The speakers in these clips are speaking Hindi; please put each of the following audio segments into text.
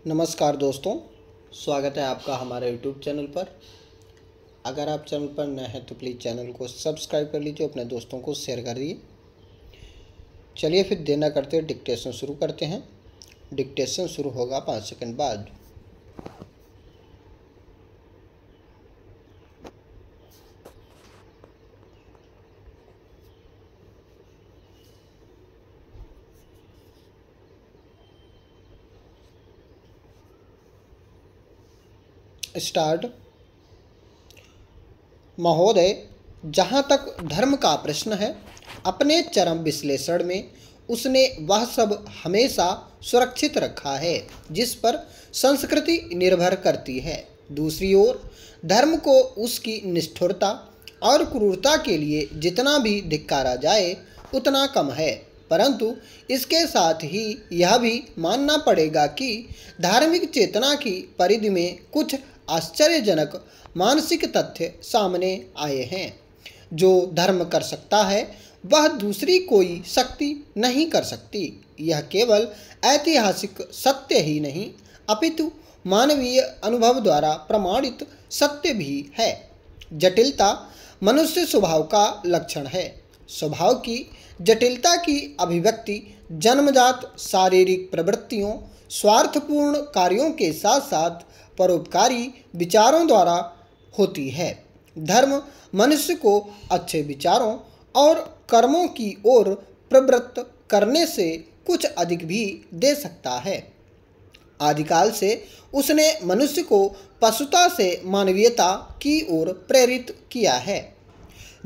नमस्कार दोस्तों, स्वागत है आपका हमारे YouTube चैनल पर। अगर आप चैनल पर नए हैं तो प्लीज़ चैनल को सब्सक्राइब कर लीजिए, अपने दोस्तों को शेयर कर दीजिए। चलिए फिर देर न करते डिक्टेशन शुरू करते हैं। डिक्टेशन शुरू होगा 5 सेकंड बाद। स्टार्ट। महोदय, जहाँ तक धर्म का प्रश्न है, अपने चरम विश्लेषण में उसने वह सब हमेशा सुरक्षित रखा है जिस पर संस्कृति निर्भर करती है। दूसरी ओर धर्म को उसकी निष्ठुरता और क्रूरता के लिए जितना भी धिक्कारा जाए उतना कम है, परंतु इसके साथ ही यह भी मानना पड़ेगा कि धार्मिक चेतना की परिधि में कुछ आश्चर्यजनक मानसिक तथ्य सामने आए हैं। जो धर्म कर सकता है वह दूसरी कोई शक्ति नहीं कर सकती। यह केवल ऐतिहासिक सत्य ही नहीं अपितु मानवीय अनुभव द्वारा प्रमाणित सत्य भी है। जटिलता मनुष्य स्वभाव का लक्षण है। स्वभाव की जटिलता की अभिव्यक्ति जन्मजात शारीरिक प्रवृत्तियों, स्वार्थपूर्ण कार्यों के साथ साथ परोपकारी विचारों द्वारा होती है। धर्म मनुष्य को अच्छे विचारों और कर्मों की ओर प्रवृत्त करने से कुछ अधिक भी दे सकता है। आदिकाल से उसने मनुष्य को पशुता से मानवीयता की ओर प्रेरित किया है।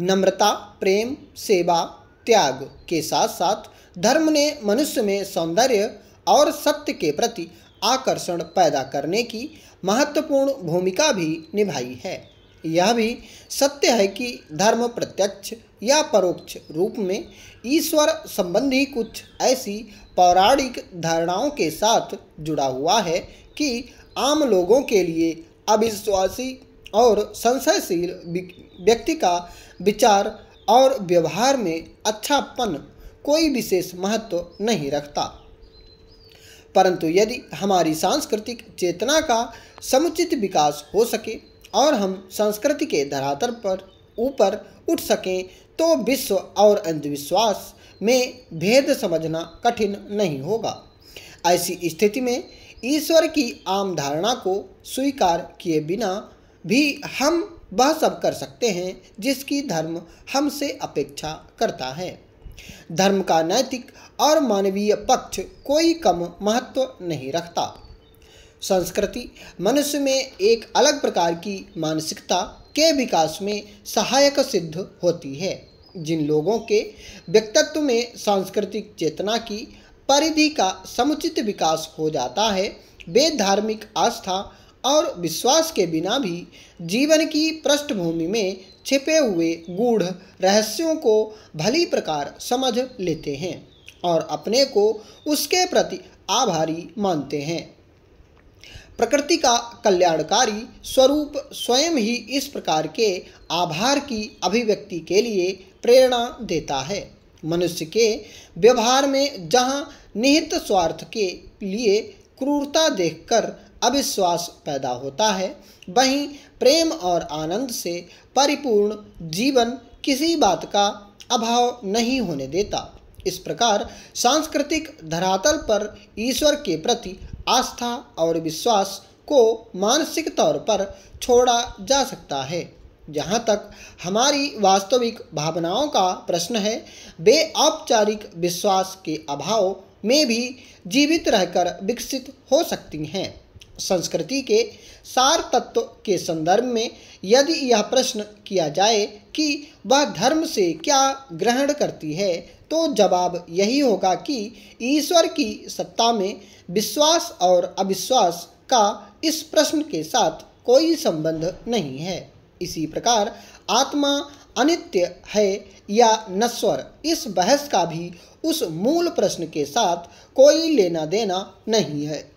नम्रता, प्रेम, सेवा, त्याग के साथ साथ धर्म ने मनुष्य में सौंदर्य और सत्य के प्रति आकर्षण पैदा करने की महत्वपूर्ण भूमिका भी निभाई है। यह भी सत्य है कि धर्म प्रत्यक्ष या परोक्ष रूप में ईश्वर संबंधी कुछ ऐसी पौराणिक धारणाओं के साथ जुड़ा हुआ है कि आम लोगों के लिए अविश्वासी और संशयशील व्यक्ति का विचार और व्यवहार में अच्छापन कोई विशेष महत्व नहीं रखता। परंतु यदि हमारी सांस्कृतिक चेतना का समुचित विकास हो सके और हम संस्कृति के धरातल पर ऊपर उठ सकें तो विश्व और अंधविश्वास में भेद समझना कठिन नहीं होगा। ऐसी स्थिति में ईश्वर की आम धारणा को स्वीकार किए बिना भी हम वह सब कर सकते हैं जिसकी धर्म हमसे अपेक्षा करता है। धर्म का नैतिक और मानवीय पक्ष कोई कम महत्व नहीं रखता। संस्कृति मनुष्य में एक अलग प्रकार की मानसिकता के विकास में सहायक सिद्ध होती है। जिन लोगों के व्यक्तित्व में सांस्कृतिक चेतना की परिधि का समुचित विकास हो जाता है, वे धार्मिक आस्था और विश्वास के बिना भी जीवन की पृष्ठभूमि में छिपे हुए गूढ़ रहस्यों को भली प्रकार समझ लेते हैं और अपने को उसके प्रति आभारी मानते हैं। प्रकृति का कल्याणकारी स्वरूप स्वयं ही इस प्रकार के आभार की अभिव्यक्ति के लिए प्रेरणा देता है। मनुष्य के व्यवहार में जहाँ निहित स्वार्थ के लिए क्रूरता देखकर अविश्वास पैदा होता है, वहीं प्रेम और आनंद से परिपूर्ण जीवन किसी बात का अभाव नहीं होने देता। इस प्रकार सांस्कृतिक धरातल पर ईश्वर के प्रति आस्था और विश्वास को मानसिक तौर पर छोड़ा जा सकता है। जहाँ तक हमारी वास्तविक भावनाओं का प्रश्न है, वे औपचारिक विश्वास के अभाव में भी जीवित रहकर विकसित हो सकती हैं। संस्कृति के सार तत्व के संदर्भ में यदि यह प्रश्न किया जाए कि वह धर्म से क्या ग्रहण करती है, तो जवाब यही होगा कि ईश्वर की सत्ता में विश्वास और अविश्वास का इस प्रश्न के साथ कोई संबंध नहीं है। इसी प्रकार आत्मा अनित्य है या नश्वर, इस बहस का भी उस मूल प्रश्न के साथ कोई लेना देना नहीं है।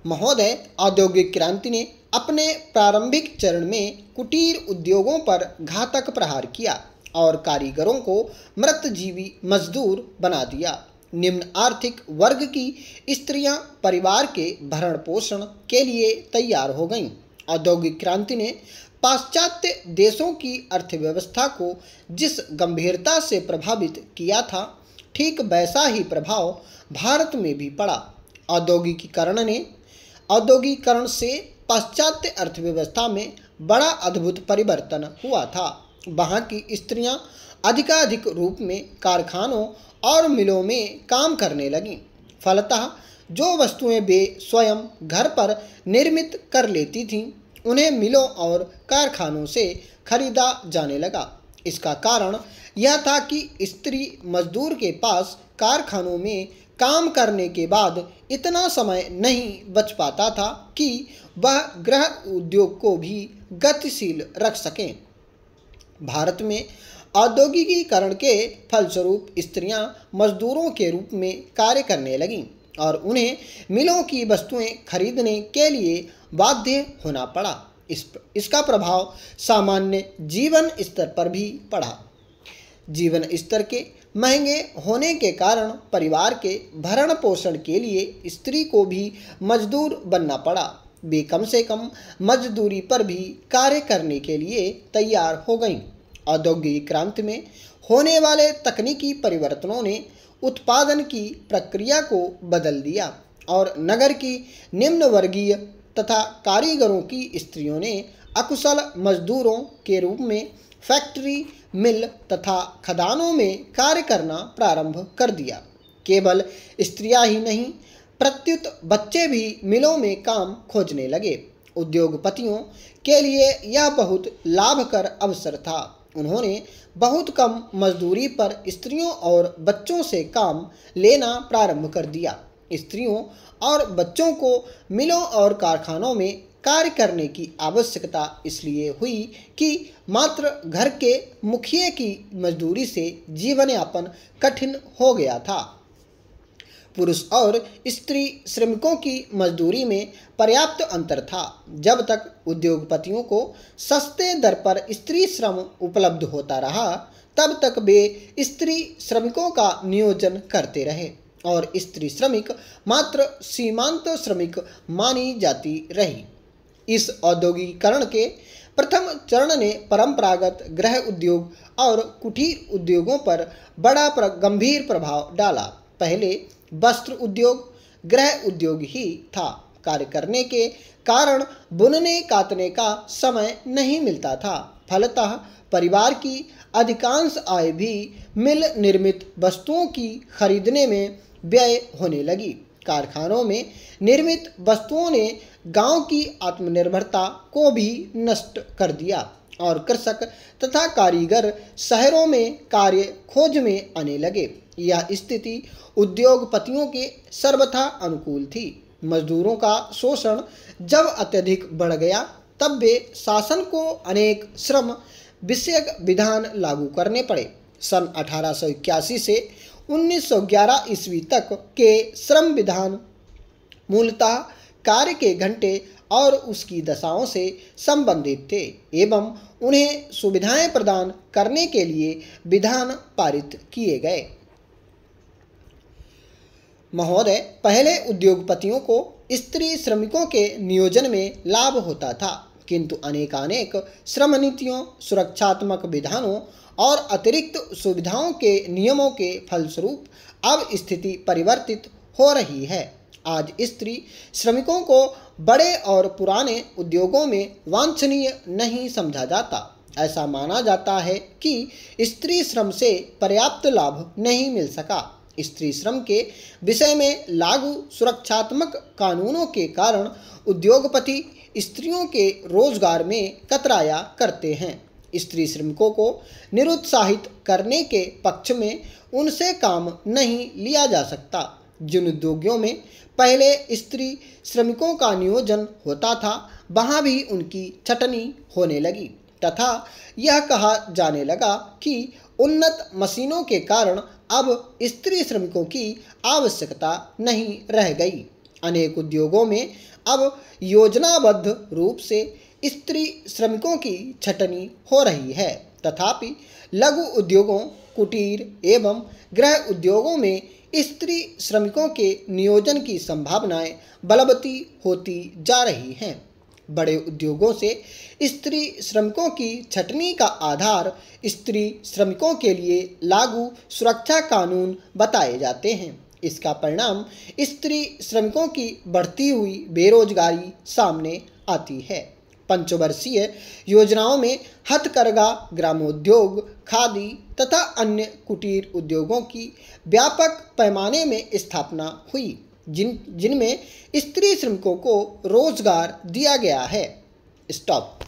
महोदय, औद्योगिक क्रांति ने अपने प्रारंभिक चरण में कुटीर उद्योगों पर घातक प्रहार किया और कारीगरों को मृतजीवी मजदूर बना दिया। निम्न आर्थिक वर्ग की स्त्रियां परिवार के भरण पोषण के लिए तैयार हो गईं। औद्योगिक क्रांति ने पाश्चात्य देशों की अर्थव्यवस्था को जिस गंभीरता से प्रभावित किया था, ठीक वैसा ही प्रभाव भारत में भी पड़ा। औद्योगिकरण से पाश्चात्य अर्थव्यवस्था में बड़ा अद्भुत परिवर्तन हुआ था। वहाँ की स्त्रियां अधिकाधिक रूप में कारखानों और मिलों में काम करने लगीं। फलतः जो वस्तुएं वे स्वयं घर पर निर्मित कर लेती थीं, उन्हें मिलों और कारखानों से खरीदा जाने लगा। इसका कारण यह था कि स्त्री मजदूर के पास कारखानों में काम करने के बाद इतना समय नहीं बच पाता था कि वह गृह उद्योग को भी गतिशील रख सकें। भारत में औद्योगिकीकरण के फलस्वरूप स्त्रियां मजदूरों के रूप में कार्य करने लगीं और उन्हें मिलों की वस्तुएं खरीदने के लिए बाध्य होना पड़ा। इसका प्रभाव सामान्य जीवन स्तर पर भी पड़ा। जीवन स्तर के महंगे होने के कारण परिवार के भरण पोषण के लिए स्त्री को भी मजदूर बनना पड़ा। वे कम से कम मजदूरी पर भी कार्य करने के लिए तैयार हो गईं। औद्योगिक क्रांति में होने वाले तकनीकी परिवर्तनों ने उत्पादन की प्रक्रिया को बदल दिया और नगर की निम्न वर्गीय तथा कारीगरों की स्त्रियों ने अकुशल मजदूरों के रूप में फैक्ट्री, मिल तथा खदानों में कार्य करना प्रारंभ कर दिया। केवल स्त्रियां ही नहीं, प्रत्युत बच्चे भी मिलों में काम खोजने लगे। उद्योगपतियों के लिए यह बहुत लाभकर अवसर था। उन्होंने बहुत कम मजदूरी पर स्त्रियों और बच्चों से काम लेना प्रारंभ कर दिया। स्त्रियों और बच्चों को मिलों और कारखानों में कार्य करने की आवश्यकता इसलिए हुई कि मात्र घर के मुखिए की मजदूरी से जीवन यापन कठिन हो गया था। पुरुष और स्त्री श्रमिकों की मजदूरी में पर्याप्त अंतर था। जब तक उद्योगपतियों को सस्ते दर पर स्त्री श्रम उपलब्ध होता रहा, तब तक वे स्त्री श्रमिकों का नियोजन करते रहे और स्त्री श्रमिक मात्र सीमांत श्रमिक मानी जाती रही। इस औद्योगिकरण के प्रथम चरण ने परंपरागत गृह उद्योग और कुटीर उद्योगों पर बड़ा गंभीर प्रभाव डाला। पहले वस्त्र उद्योग गृह उद्योग ही था। कार्य करने के कारण बुनने काटने का समय नहीं मिलता था। फलतः परिवार की अधिकांश आय भी मिल निर्मित वस्तुओं की खरीदने में व्यय होने लगी। कारखानों में निर्मित वस्तुओं ने गांव की आत्मनिर्भरता को भी नष्ट कर दिया और कृषक तथा कारीगर शहरों में कार्य खोज में आने लगे। यह स्थिति उद्योगपतियों के सर्वथा अनुकूल थी। मजदूरों का शोषण जब अत्यधिक बढ़ गया, तब वे शासन को अनेक श्रम विषयक विधान लागू करने पड़े। सन 1881 से 1911 ईस्वी तक के श्रम विधान मूलतः कार्य के घंटे और उसकी दशाओं से संबंधित थे एवं उन्हें सुविधाएं प्रदान करने के लिए विधान पारित किए गए। महोदय, पहले उद्योगपतियों को स्त्री श्रमिकों के नियोजन में लाभ होता था, किंतु अनेकानेक श्रम नीतियों, सुरक्षात्मक विधानों और अतिरिक्त सुविधाओं के नियमों के फलस्वरूप अब स्थिति परिवर्तित हो रही है। आज स्त्री श्रमिकों को बड़े और पुराने उद्योगों में वांछनीय नहीं समझा जाता। ऐसा माना जाता है कि स्त्री श्रम से पर्याप्त लाभ नहीं मिल सका। स्त्री श्रम के विषय में लागू सुरक्षात्मक कानूनों के कारण उद्योगपति स्त्रियों के रोजगार में कतराया करते हैं। स्त्री श्रमिकों को निरुत्साहित करने के पक्ष में उनसे काम नहीं लिया जा सकता। जिन उद्योगों में पहले स्त्री श्रमिकों का नियोजन होता था, वहाँ भी उनकी छटनी होने लगी तथा यह कहा जाने लगा कि उन्नत मशीनों के कारण अब स्त्री श्रमिकों की आवश्यकता नहीं रह गई। अनेक उद्योगों में अब योजनाबद्ध रूप से स्त्री श्रमिकों की छटनी हो रही है। तथापि लघु उद्योगों, कुटीर एवं गृह उद्योगों में स्त्री श्रमिकों के नियोजन की संभावनाएं बलवती होती जा रही हैं। बड़े उद्योगों से स्त्री श्रमिकों की छंटनी का आधार स्त्री श्रमिकों के लिए लागू सुरक्षा कानून बताए जाते हैं। इसका परिणाम स्त्री श्रमिकों की बढ़ती हुई बेरोजगारी सामने आती है। पंचवर्षीय योजनाओं में हथकरघा, ग्रामोद्योग, खादी तथा अन्य कुटीर उद्योगों की व्यापक पैमाने में स्थापना हुई, जिनमें स्त्री श्रमिकों को रोजगार दिया गया है। स्टॉप।